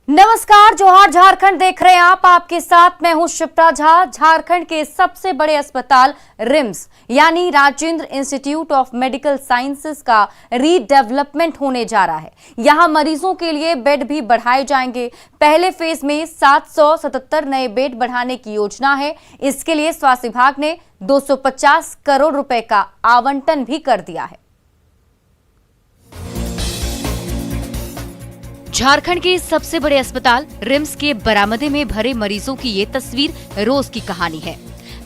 नमस्कार, जोहार झारखंड देख रहे हैं आप। आपके साथ मैं हूं शिप्रा झा। झारखंड के सबसे बड़े अस्पताल रिम्स यानी Rajendra institute of medical sciences का रीडेवलपमेंट होने जा रहा है। यहां मरीजों के लिए बेड भी बढ़ाए जाएंगे। पहले फेज में 777 नए बेड बढ़ाने की योजना है। इसके लिए स्वास्थ्य विभाग ने 250 करोड़ रुपए का आवंटन भी कर दिया है। झारखंड के सबसे बड़े अस्पताल रिम्स के बरामदे में भरे मरीजों की ये तस्वीर रोज की कहानी है।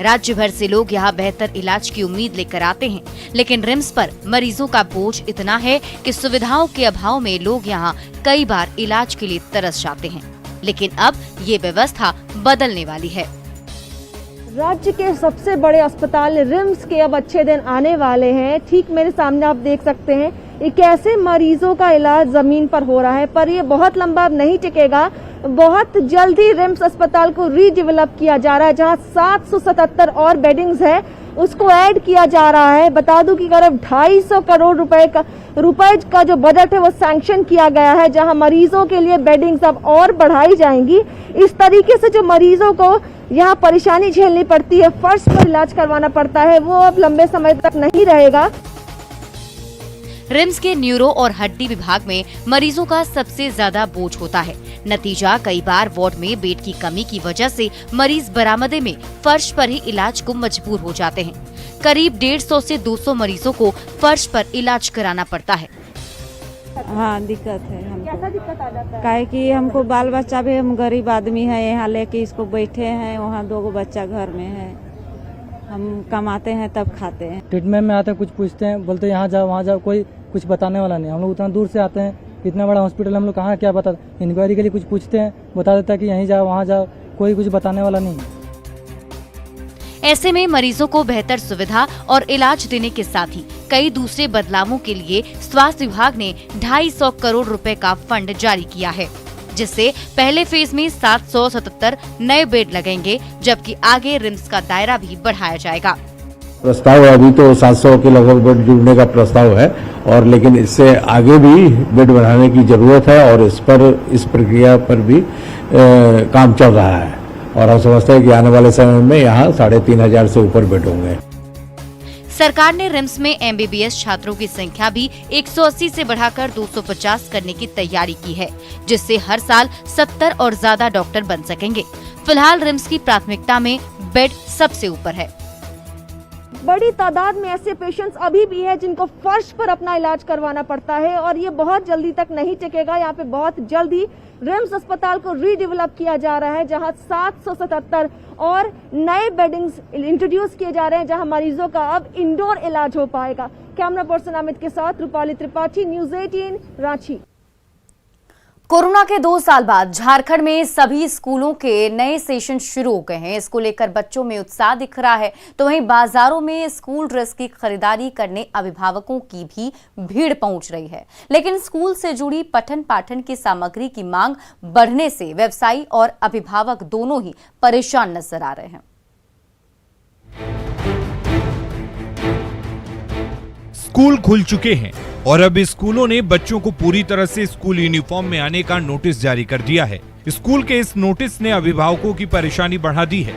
राज्य भर से लोग यहाँ बेहतर इलाज की उम्मीद लेकर आते हैं, लेकिन रिम्स पर मरीजों का बोझ इतना है कि सुविधाओं के अभाव में लोग यहाँ कई बार इलाज के लिए तरस जाते हैं। लेकिन अब ये व्यवस्था बदलने वाली है। राज्य के सबसे बड़े अस्पताल रिम्स के अब अच्छे दिन आने वाले हैं। ठीक मेरे सामने आप देख सकते हैं एक ऐसे मरीजों का इलाज जमीन पर हो रहा है, पर ये बहुत लंबा नहीं टिकेगा। बहुत जल्दी रिम्स अस्पताल को रीडेवलप किया जा रहा है। जहां 777 और बेडिंग्स है उसको ऐड किया जा रहा है। बता दूं कि करीब 250 करोड़ रुपए का जो बजट है वो सैंक्शन किया गया है, जहां मरीजों के लिए बेडिंग्स अब और बढ़ाई जाएंगी। इस तरीके से जो मरीजों को यहाँ परेशानी झेलनी पड़ती है, फर्श पर इलाज करवाना पड़ता है, वो अब लंबे समय तक नहीं रहेगा। रिम्स के न्यूरो और हड्डी विभाग में मरीजों का सबसे ज्यादा बोझ होता है। नतीजा कई बार वार्ड में बेड की कमी की वजह से मरीज बरामदे में फर्श पर ही इलाज को मजबूर हो जाते हैं। करीब 150 से 200 मरीजों को फर्श पर इलाज कराना पड़ता है। हाँ, दिक्कत है हमको। कैसा दिक्कत आ जाता है? काहे कि हमको बाल बच्चा भी, हम गरीब आदमी है, यहाँ लेके इसको बैठे हैं, वहाँ 2 बच्चा घर में है, हम कमाते हैं तब खाते हैं। ट्रीटमेंट में आते हैं, कुछ पूछते हैं, बोलते हैं यहाँ जाओ वहाँ जाओ, कोई कुछ बताने वाला नहीं। हम लोग उतना दूर से आते हैं, इतना बड़ा हॉस्पिटल, हम लोग कहाँ क्या बता, इंक्वायरी के लिए कुछ पूछते हैं, बता देता है कि यहीं जाओ वहाँ जाओ, कोई कुछ बताने वाला नहीं। ऐसे में मरीजों को बेहतर सुविधा और इलाज देने के साथ ही कई दूसरे बदलावों के लिए स्वास्थ्य विभाग ने 250 करोड़ रुपए का फंड जारी किया है, जिससे पहले फेज में 777 नए बेड लगेंगे, जबकि आगे रिम्स का दायरा भी बढ़ाया जाएगा। प्रस्ताव अभी तो 700 के लगभग बेड जुड़ने का प्रस्ताव है, और लेकिन इससे आगे भी बेड बढ़ाने की जरूरत है, और इस प्रक्रिया पर भी काम चल रहा है। और हम समझते हैं कि आने वाले समय में यहाँ 3500 से ऊपर बेड होंगे। सरकार ने रिम्स में MBBS छात्रों की संख्या भी 180 से बढ़ाकर 250 करने की तैयारी की है, जिससे हर साल 70 और ज्यादा डॉक्टर बन सकेंगे। फिलहाल रिम्स की प्राथमिकता में बेड सबसे ऊपर है। बड़ी तादाद में ऐसे पेशेंट्स अभी भी है जिनको फर्श पर अपना इलाज करवाना पड़ता है, और ये बहुत जल्दी तक नहीं टिकेगा। यहाँ पे बहुत जल्दी रिम्स अस्पताल को रीडेवलप किया जा रहा है, जहाँ 777 और नए बेडिंग्स इंट्रोड्यूस किए जा रहे हैं, जहाँ मरीजों का अब इंडोर इलाज हो पाएगा। कैमरा पर्सन अमित के साथ रूपाली त्रिपाठी, न्यूज 18 रांची। कोरोना के 2 साल बाद झारखंड में सभी स्कूलों के नए सेशन शुरू हो गए हैं। इसको लेकर बच्चों में उत्साह दिख रहा है, तो वहीं बाजारों में स्कूल ड्रेस की खरीदारी करने अभिभावकों की भी भीड़ पहुंच रही है। लेकिन स्कूल से जुड़ी पठन पाठन की सामग्री की मांग बढ़ने से व्यवसायी और अभिभावक दोनों ही परेशान नजर आ रहे हैं। स्कूल खुल चुके हैं और अब स्कूलों ने बच्चों को पूरी तरह से स्कूल यूनिफॉर्म में आने का नोटिस जारी कर दिया है। स्कूल के इस नोटिस ने अभिभावकों की परेशानी बढ़ा दी है।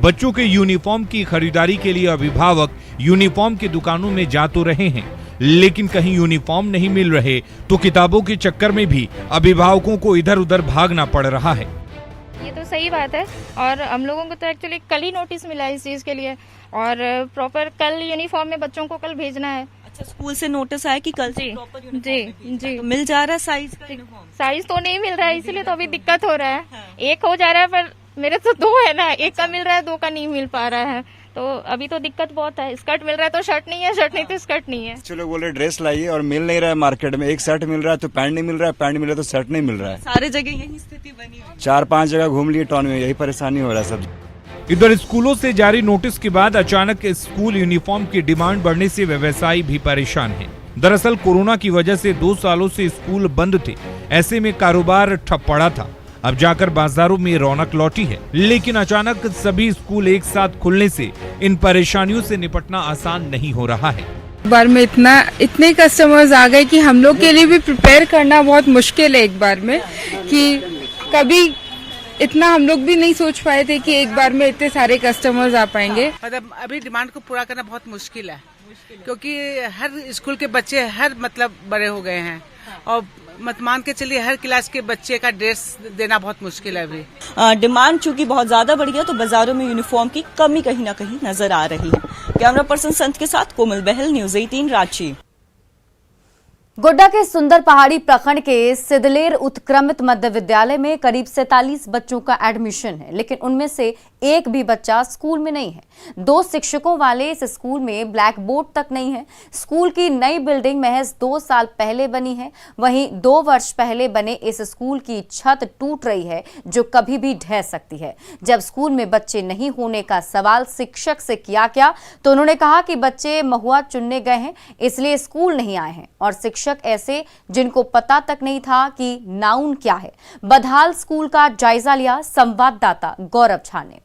बच्चों के यूनिफॉर्म की खरीदारी के लिए अभिभावक यूनिफॉर्म की दुकानों में जा तो रहे हैं, लेकिन कहीं यूनिफॉर्म नहीं मिल रहे तो किताबों के चक्कर में भी अभिभावकों को इधर उधर भागना पड़ रहा है। ये तो सही बात है, और हम लोगों को तो एक्चुअली कल ही नोटिस मिला है इस चीज के लिए, और प्रॉपर कल यूनिफॉर्म में बच्चों को कल भेजना है। अच्छा, स्कूल से नोटिस आया कि कल से प्रॉपर यूनिफॉर्म जी तो मिल जा रहा है साइज का यूनिफॉर्म? साइज तो नहीं मिल रहा है, इसीलिए तो अभी दिक्कत हो रहा है। एक हो जा रहा है, पर मेरे तो 2 है ना, एक का मिल रहा है, 2 का नहीं मिल पा रहा है, तो अभी तो दिक्कत बहुत है। स्कर्ट मिल रहा है तो शर्ट नहीं है, शर्ट नहीं तो स्कर्ट नहीं है। चलो बोल रहे ड्रेस लाइए और मिल नहीं रहा है मार्केट में। एक शर्ट मिल रहा है तो पैंट नहीं मिल रहा है, पैंट मिल रहा है तो शर्ट नहीं मिल रहा है। सारे जगह यही स्थिति बनी है। 4-5 जगह घूम लिए टाउन में, यही परेशानी हो रहा है सब। इधर स्कूलों से जारी नोटिस के बाद अचानक स्कूल यूनिफॉर्म की डिमांड बढ़ने से व्यवसायी भी परेशान हैं। दरअसल कोरोना की वजह से 2 सालों से स्कूल बंद थे, ऐसे में कारोबार ठप पड़ा था। अब जाकर बाजारों में रौनक लौटी है, लेकिन अचानक सभी स्कूल एक साथ खुलने से इन परेशानियों से निपटना आसान नहीं हो रहा है। बार में इतने कस्टमर्स आ गए कि हम लोग के लिए भी प्रिपेयर करना बहुत मुश्किल है एक बार में, कि कभी इतना हम लोग भी नहीं सोच पाए थे कि एक बार में इतने सारे कस्टमर्स आ पाएंगे। मतलब अभी डिमांड को पूरा करना बहुत मुश्किल है, क्योंकि हर स्कूल के बच्चे मतलब बड़े हो गए हैं और मत मान के चलिए हर क्लास के बच्चे का ड्रेस देना बहुत मुश्किल है अभी। डिमांड चूंकि बहुत ज्यादा बढ़ गया तो बाजारों में यूनिफॉर्म की कमी कहीं ना कहीं नजर आ रही है। कैमरा पर्सन संत के साथ कोमल बहल, न्यूज़ 18 रांची। गोड्डा के सुंदर पहाड़ी प्रखंड के सिदलेर उत्क्रमित मध्य विद्यालय में करीब 47 बच्चों का एडमिशन है, लेकिन उनमें से एक भी बच्चा स्कूल में नहीं है। 2 शिक्षकों वाले इस स्कूल में ब्लैक बोर्ड तक नहीं है। स्कूल की नई बिल्डिंग महज 2 साल पहले बनी है। वहीं 2 वर्ष पहले बने इस स्कूल की छत टूट रही है, जो कभी भी ढह सकती है। जब स्कूल में बच्चे नहीं होने का सवाल शिक्षक से किया गया तो उन्होंने कहा कि बच्चे महुआ चुनने गए हैं, इसलिए स्कूल नहीं आए हैं, और शिक्षक ऐसे जिनको पता तक नहीं था कि नाउन क्या है। बदहाल स्कूल का जायजा लिया संवाददाता गौरव झा ने।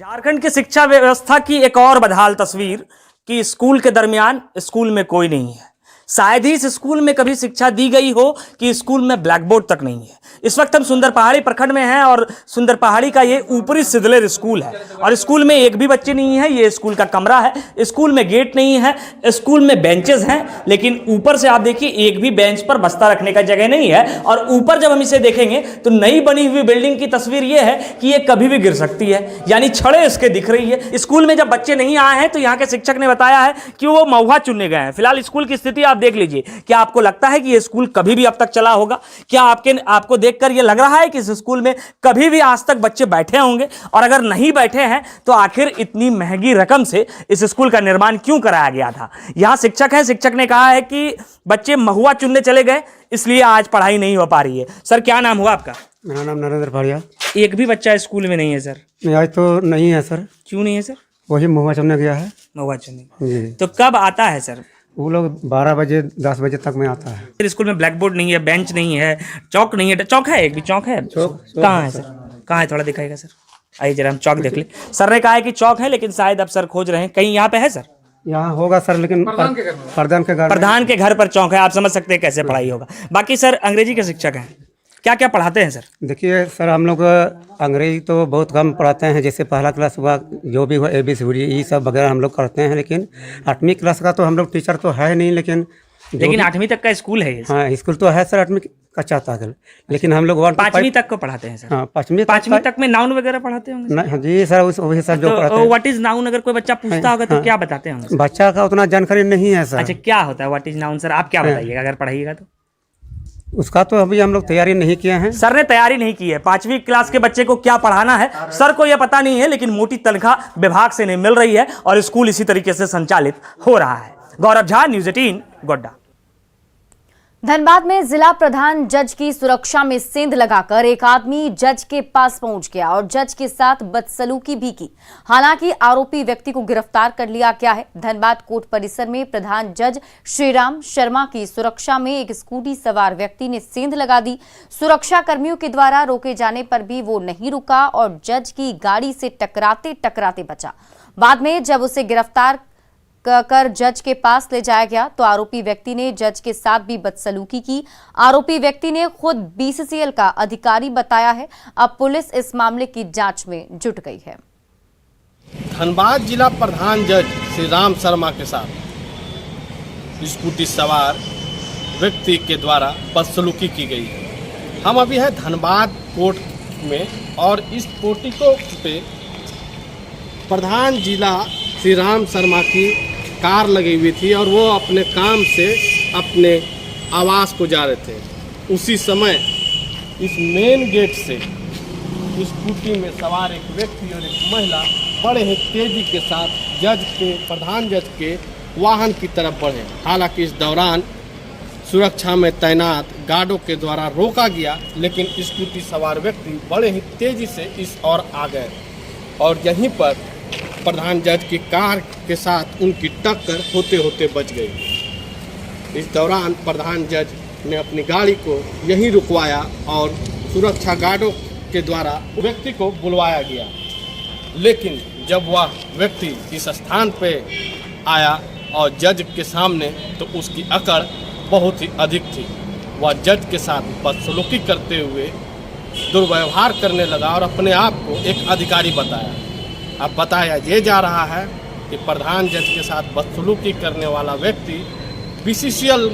झारखंड की शिक्षा व्यवस्था की एक और बदहाल तस्वीर कि स्कूल के दरमियान स्कूल में कोई नहीं है। शायद ही इस स्कूल में कभी शिक्षा दी गई हो कि स्कूल में ब्लैक बोर्ड तक नहीं है। इस वक्त हम सुंदर पहाड़ी प्रखंड में हैं और सुंदर पहाड़ी का ये ऊपरी सिदलेर स्कूल है और स्कूल में एक भी बच्चे नहीं है। ये स्कूल का कमरा है, स्कूल में गेट नहीं है, स्कूल में बेंचेस हैं, लेकिन ऊपर से आप देखिए एक भी बेंच पर बस्ता रखने का जगह नहीं है। और ऊपर जब हम इसे देखेंगे तो नई बनी हुई बिल्डिंग की तस्वीर ये है कि ये कभी भी गिर सकती है, यानी छड़ें इसके दिख रही है। स्कूल में जब बच्चे नहीं आए हैं तो यहाँ के शिक्षक ने बताया है कि वो महुआ चुनने गए हैं। फिलहाल स्कूल की स्थिति आप देख लीजिए। क्या आपको लगता है कि ये स्कूल कभी भी अब तक चला होगा? क्या आपको देखकर ये लग रहा है कि इस स्कूल में कभी भी आज तक बच्चे बैठे होंगे? और अगर नहीं बैठे हैं तो आखिर इतनी महंगी रकम से इस स्कूल का निर्माण क्यों कराया गया था? यहां शिक्षक है, शिक्षक ने कहा है कि बच्चे महुआ चुनने चले गए, इसलिए आज पढ़ाई नहीं हो पा रही है। सर, क्या नाम हुआ आपका? मेरा नाम नरेंद्र भाड़िया। एक भी बच्चा स्कूल में नहीं है सर? आज तो नहीं है सर। क्यों नहीं है सर? वही महुआ चुनने गया है। महुआ चुनने तो कब आता है सर? वो लोग 12 बजे 10 बजे तक में आता है। फिर स्कूल में ब्लैक बोर्ड नहीं है, बेंच नहीं है, चौक नहीं है। चौक है, एक भी चौक है? कहाँ है सर? कहाँ है, थोड़ा दिखाएगा सर? आइए जरा हम चौक देख ले। सर ने कहा है कि चौक है, लेकिन शायद अब सर खोज रहे हैं। कहीं यहाँ पे है सर? यहाँ होगा सर, लेकिन प्रधान के घर पर चौक है। आप समझ सकते हैं कैसे पढ़ाई होगा। बाकी सर अंग्रेजी के शिक्षक हैं, क्या क्या पढ़ाते हैं सर? देखिए सर, हम लोग अंग्रेजी तो बहुत कम पढ़ाते हैं। जैसे पहला क्लास हुआ, जो भी हुआ ABCD ये सब वगैरह हम लोग करते हैं, लेकिन 8वीं क्लास का तो हम लोग टीचर तो है नहीं। लेकिन 8वीं तक का स्कूल है? हाँ, स्कूल तो है सर 8वीं कक्षा तक, लेकिन हम लोग 5वीं तक को पढ़ाते हैं सर। हाँ, 5वीं तक में नाउन वगैरह पढ़ाते होंगे? जी सर, वही सर जो पढ़ाते हैं। व्हाट इज नाउन अगर कोई बच्चा पूछता होगा तो क्या बताते होंगे? बच्चा का उतना जानकारी नहीं है सर। अच्छा, क्या होता है व्हाट इज नाउन सर? आप क्या बताइएगा अगर पढ़ाइएगा तो? उसका तो अभी हम लोग तैयारी नहीं किए हैं। सर ने तैयारी नहीं की है। 5वीं क्लास के बच्चे को क्या पढ़ाना है सर को यह पता नहीं है, लेकिन मोटी तनख्वाह विभाग से नहीं मिल रही है और स्कूल इसी तरीके से संचालित हो रहा है। गौरव झा, न्यूज़ 18 गोड्डा। धनबाद में जिला प्रधान जज की सुरक्षा में सेंध लगाकर एक आदमी जज के पास पहुंच गया और जज के साथ बदसलूकी भी की। हालांकि आरोपी व्यक्ति को गिरफ्तार कर लिया गया है। धनबाद कोर्ट परिसर में प्रधान जज श्रीराम शर्मा की सुरक्षा में एक स्कूटी सवार व्यक्ति ने सेंध लगा दी। सुरक्षा कर्मियों के द्वारा रोके जाने पर भी वो नहीं रुका और जज की गाड़ी से टकराते टकराते बचा। बाद में जब उसे गिरफ्तार कर जज के पास ले जाया गया तो आरोपी व्यक्ति ने जज के साथ भी बदसलूकी की। आरोपी व्यक्ति ने खुद BCCL का अधिकारी बताया है। अब पुलिस इस मामले की जांच में जुट गई है। धनबाद जिला प्रधान जज श्री राम शर्मा के साथ स्कूटी सवार व्यक्ति के द्वारा बदसलूकी की गई है। हम अभी है धनबाद कोर्ट में और इस पोर्टिको पे प्रधान जिला श्री राम शर्मा की कार लगी हुई थी और वो अपने काम से अपने आवास को जा रहे थे। उसी समय इस मेन गेट से स्कूटी में सवार एक व्यक्ति और एक महिला बड़े ही तेजी के साथ प्रधान जज के वाहन की तरफ बढ़े। हालांकि इस दौरान सुरक्षा में तैनात गार्डों के द्वारा रोका गया, लेकिन स्कूटी सवार व्यक्ति बड़े ही तेजी से इस ओर आ गए और यहीं पर प्रधान जज की कार के साथ उनकी टक्कर होते होते बच गई। इस दौरान प्रधान जज ने अपनी गाड़ी को यहीं रुकवाया और सुरक्षा गार्डों के द्वारा व्यक्ति को बुलवाया गया। लेकिन जब वह व्यक्ति इस स्थान पे आया और जज के सामने तो उसकी अकड़ बहुत ही अधिक थी। वह जज के साथ बदसलूकी करते हुए दुर्व्यवहार करने लगा और अपने आप को एक अधिकारी बताया। अब बताया ये जा रहा है कि प्रधान जज के साथ बदसलूकी करने वाला व्यक्ति BCCL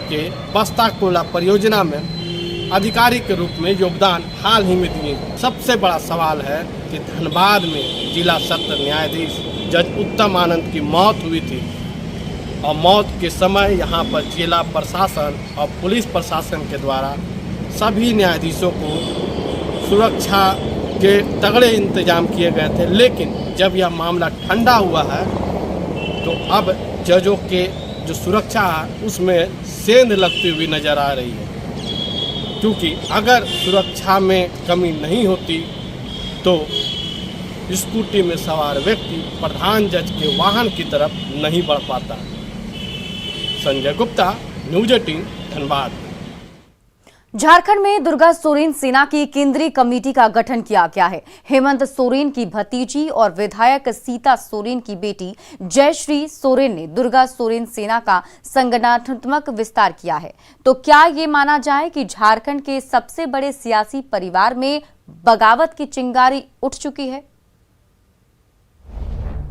के बस्ता कोयला परियोजना में अधिकारी के रूप में योगदान हाल ही में दिए। सबसे बड़ा सवाल है कि धनबाद में जिला सत्र न्यायाधीश जज उत्तम आनंद की मौत हुई थी और मौत के समय यहाँ पर जिला प्रशासन और पुलिस प्रशासन के द्वारा सभी न्यायाधीशों को सुरक्षा के तगड़े इंतजाम किए गए थे। लेकिन जब यह मामला ठंडा हुआ है तो अब जजों के जो सुरक्षा है उसमें सेंध लगती हुई नजर आ रही है, क्योंकि अगर सुरक्षा में कमी नहीं होती तो स्कूटी में सवार व्यक्ति प्रधान जज के वाहन की तरफ नहीं बढ़ पाता। संजय गुप्ता, न्यूज 18, धनबाद। झारखंड में दुर्गा सोरेन सेना की केंद्रीय कमेटी का गठन किया गया है। हेमंत सोरेन की भतीजी और विधायक सीता सोरेन की बेटी जयश्री सोरेन ने दुर्गा सोरेन सेना का संगठनात्मक विस्तार किया है। तो क्या ये माना जाए कि झारखंड के सबसे बड़े सियासी परिवार में बगावत की चिंगारी उठ चुकी है?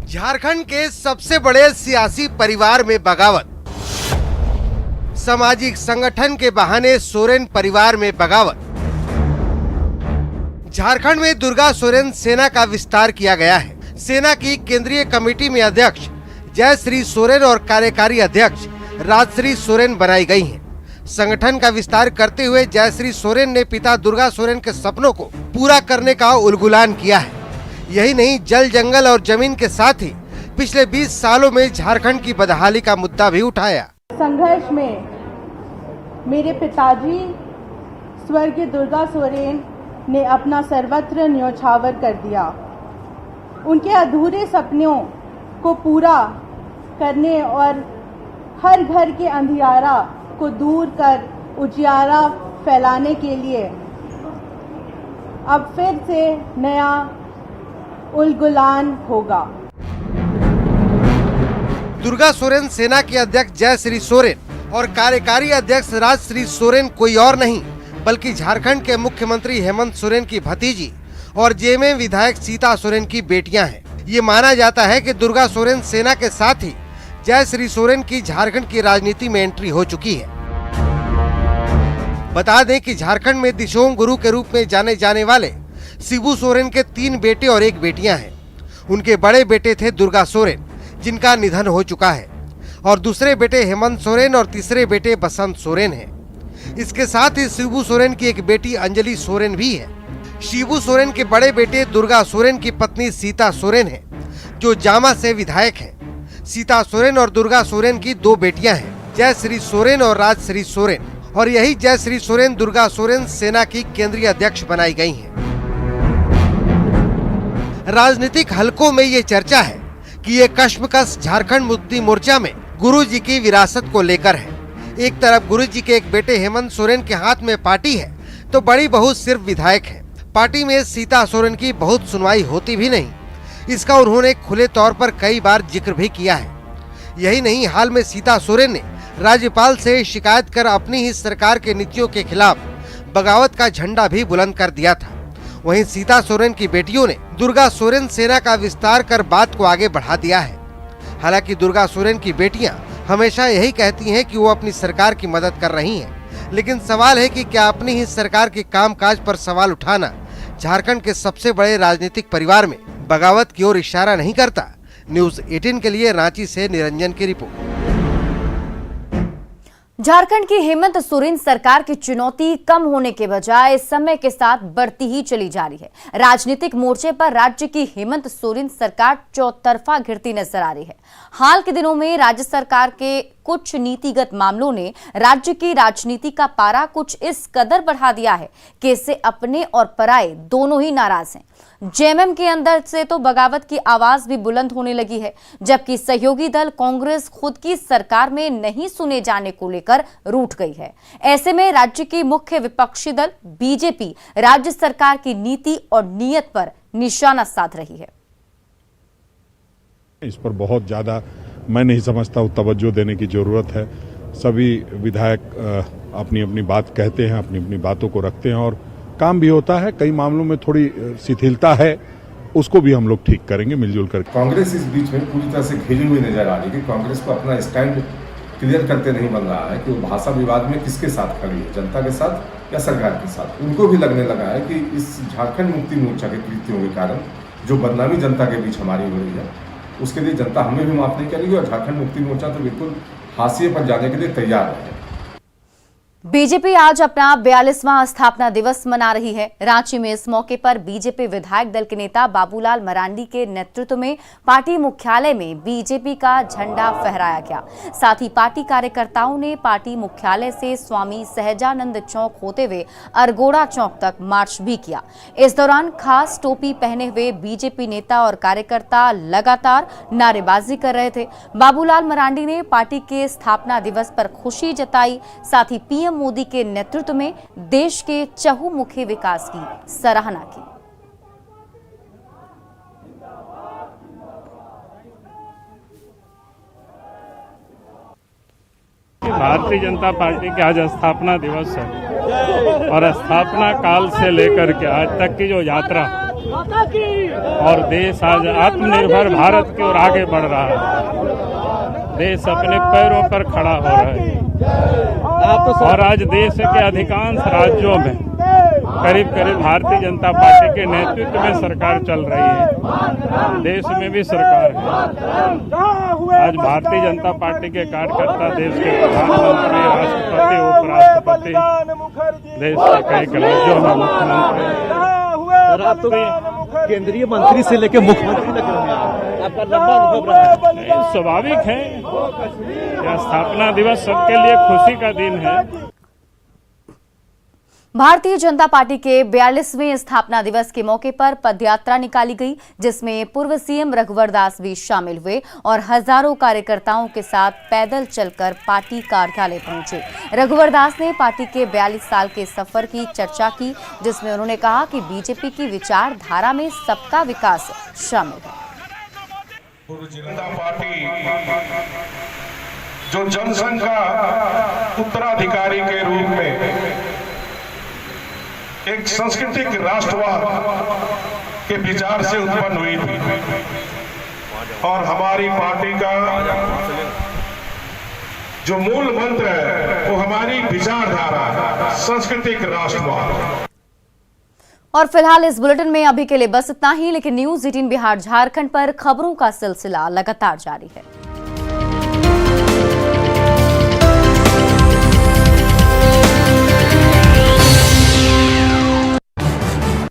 झारखंड के सबसे बड़े सियासी परिवार में बगावत, सामाजिक संगठन के बहाने सोरेन परिवार में बगावत। झारखंड में दुर्गा सोरेन सेना का विस्तार किया गया है। सेना की केंद्रीय कमेटी में अध्यक्ष जयश्री सोरेन और कार्यकारी अध्यक्ष राजश्री सोरेन बनाई गई हैं। संगठन का विस्तार करते हुए जयश्री सोरेन ने पिता दुर्गा सोरेन के सपनों को पूरा करने का उलगुलान किया है। यही नहीं, जल जंगल और जमीन के साथ ही पिछले 20 सालों में झारखंड की बदहाली का मुद्दा भी उठाया। संघर्ष में मेरे पिताजी स्वर्गीय दुर्गा सोरेन ने अपना सर्वत्र न्योछावर कर दिया। उनके अधूरे सपनों को पूरा करने और हर घर के अंधियारा को दूर कर उजियारा फैलाने के लिए अब फिर से नया उलगुलान होगा। दुर्गा सोरेन सेना के अध्यक्ष जयश्री सोरेन और कार्यकारी अध्यक्ष राजश्री सोरेन कोई और नहीं बल्कि झारखंड के मुख्यमंत्री हेमंत सोरेन की भतीजी और जेएमएम विधायक सीता सोरेन की बेटियां हैं। ये माना जाता है कि दुर्गा सोरेन सेना के साथ ही जयश्री सोरेन की झारखंड की राजनीति में एंट्री हो चुकी है। बता दें कि झारखंड में दिशोम गुरु के रूप में जाने जाने वाले शिबू सोरेन के 3 बेटे और 1 बेटियां हैं। उनके बड़े बेटे थे दुर्गा सोरेन, जिनका निधन हो चुका है, और दूसरे बेटे हेमंत सोरेन और तीसरे बेटे बसंत सोरेन हैं। इसके साथ ही शिबू सोरेन की एक बेटी अंजलि सोरेन भी है। शिबू सोरेन के बड़े बेटे दुर्गा सोरेन की पत्नी सीता सोरेन है, जो जामा से विधायक हैं। सीता सोरेन और दुर्गा सोरेन की 2 बेटियां हैं, जयश्री सोरेन और राजश्री सोरेन, और यही जयश्री सोरेन दुर्गा सोरेन सेना की केंद्रीय अध्यक्ष बनाई गई हैं। राजनीतिक हलकों में ये चर्चा है कि ये कश्मकश झारखंड मुक्ति मोर्चा में गुरुजी की विरासत को लेकर है। एक तरफ गुरुजी के एक बेटे हेमंत सोरेन के हाथ में पार्टी है तो बड़ी बहू सिर्फ विधायक है। पार्टी में सीता सोरेन की बहुत सुनवाई होती भी नहीं, इसका उन्होंने खुले तौर पर कई बार जिक्र भी किया है। यही नहीं, हाल में सीता सोरेन ने राज्यपाल से शिकायत कर अपनी ही सरकार के नीतियों के खिलाफ बगावत का झंडा भी बुलंद कर दिया था। वहीं सीता सोरेन की बेटियों ने दुर्गा सोरेन सेना का विस्तार कर बात को आगे बढ़ा दिया है। हालांकि दुर्गा सोरेन की बेटियां हमेशा यही कहती हैं कि वो अपनी सरकार की मदद कर रही हैं, लेकिन सवाल है कि क्या अपनी ही सरकार के कामकाज पर सवाल उठाना झारखंड के सबसे बड़े राजनीतिक परिवार में बगावत की ओर इशारा नहीं करता? न्यूज 18 के लिए रांची से निरंजन की रिपोर्ट। झारखंड की हेमंत सोरेन सरकार की चुनौती कम होने के बजाय समय के साथ बढ़ती ही चली जा रही है। राजनीतिक मोर्चे पर राज्य की हेमंत सोरेन सरकार चौतरफा घिरती नजर आ रही है। हाल के दिनों में राज्य सरकार के कुछ नीतिगत मामलों ने राज्य की राजनीति का पारा कुछ इस कदर बढ़ा दिया है कि इससे अपने और पराये दोनों ही नाराज हैं। जेएमएम के अंदर से तो बगावत की आवाज भी बुलंद होने लगी है, जबकि सहयोगी दल कांग्रेस खुद की सरकार में नहीं सुने जाने को लेकर रूठ गई है। ऐसे में राज्य की मुख्य विपक्षी दल बीजेपी राज्य सरकार की नीति और नीयत पर निशाना साध रही है। इस पर बहुत ज्यादा मैं नहीं समझता तवज्जो देने की जरूरत है। सभी विधायक अपनी अपनी बात कहते हैं, अपनी अपनी बातों को रखते हैं और काम भी होता है, कई मामलों में थोड़ी शिथिलता है, उसको भी हम लोग ठीक करेंगे मिलजुल कर। कांग्रेस इस बीच में पूरी तरह से घिरी हुई नजर आ रही है कि कांग्रेस को अपना स्टैंड क्लियर करते नहीं बन रहा है कि वो भाषा विवाद में किसके साथ खड़ी है, जनता के साथ या सरकार के साथ। उनको भी लगने लगा है कि इस झारखंड मुक्ति मोर्चा के कृत्यों के कारण जो बदनामी जनता के बीच हमारी हो रही है, उसके लिए जनता हमें भी माफ नहीं करेगी और झारखंड मुक्ति मोर्चा तो बिल्कुल हाशिए पर जाने के लिए तैयार है। बीजेपी आज अपना 42वां स्थापना दिवस मना रही है। रांची में इस मौके पर बीजेपी विधायक दल के नेता बाबूलाल मरांडी के नेतृत्व में पार्टी मुख्यालय में बीजेपी का झंडा फहराया गया। साथ ही पार्टी कार्यकर्ताओं ने पार्टी मुख्यालय से स्वामी सहजानंद चौक होते हुए अरगोड़ा चौक तक मार्च भी किया। इस दौरान खास टोपी पहने हुए बीजेपी नेता और कार्यकर्ता लगातार नारेबाजी कर रहे थे। बाबूलाल मरांडी ने पार्टी के स्थापना दिवस पर खुशी जताई। साथ ही पीएम मोदी के नेतृत्व में देश के चहुमुखी विकास की सराहना की। भारतीय जनता पार्टी के आज स्थापना दिवस है और स्थापना काल से लेकर के आज तक की जो यात्रा और देश आज आत्मनिर्भर भारत की ओर आगे बढ़ रहा है। देश अपने पैरों पर खड़ा हो रहा है और आज देश के अधिकांश राज्यों में करीब करीब भारतीय जनता पार्टी के नेतृत्व में सरकार चल रही है। देश में भी सरकार है। आज भारतीय जनता पार्टी के कार्यकर्ता देश के प्रधानमंत्री, राष्ट्रपति, उपराष्ट्रपति, देश के कई राज्यों में मुख्यमंत्री, केंद्रीय मंत्री से लेकर मुख्यमंत्री तक आपका लंबा अनुभव रहा है। स्वाभाविक है, यह स्थापना दिवस सबके लिए खुशी का दिन है। भारतीय जनता पार्टी के 42वें स्थापना दिवस के मौके पर पदयात्रा निकाली गई, जिसमें पूर्व सीएम रघुवर दास भी शामिल हुए और हजारों कार्यकर्ताओं के साथ पैदल चलकर पार्टी कार्यालय पहुंचे। रघुवर दास ने पार्टी के 42 साल के सफर की चर्चा की, जिसमें उन्होंने कहा कि बीजेपी की विचारधारा में सबका विकास शामिल है। जनता पार्टी जो जनसंघ का उत्तराधिकारी के रूप में एक सांस्कृतिक राष्ट्रवाद के विचार से उत्पन्न हुई थी और हमारी पार्टी का जो मूल मंत्र है वो हमारी विचारधारा सांस्कृतिक राष्ट्रवाद। और फिलहाल इस बुलेटिन में अभी के लिए बस इतना ही, लेकिन न्यूज़ 18 बिहार झारखंड पर खबरों का सिलसिला लगातार जारी है।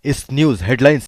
इस न्यूज़ हेडलाइंस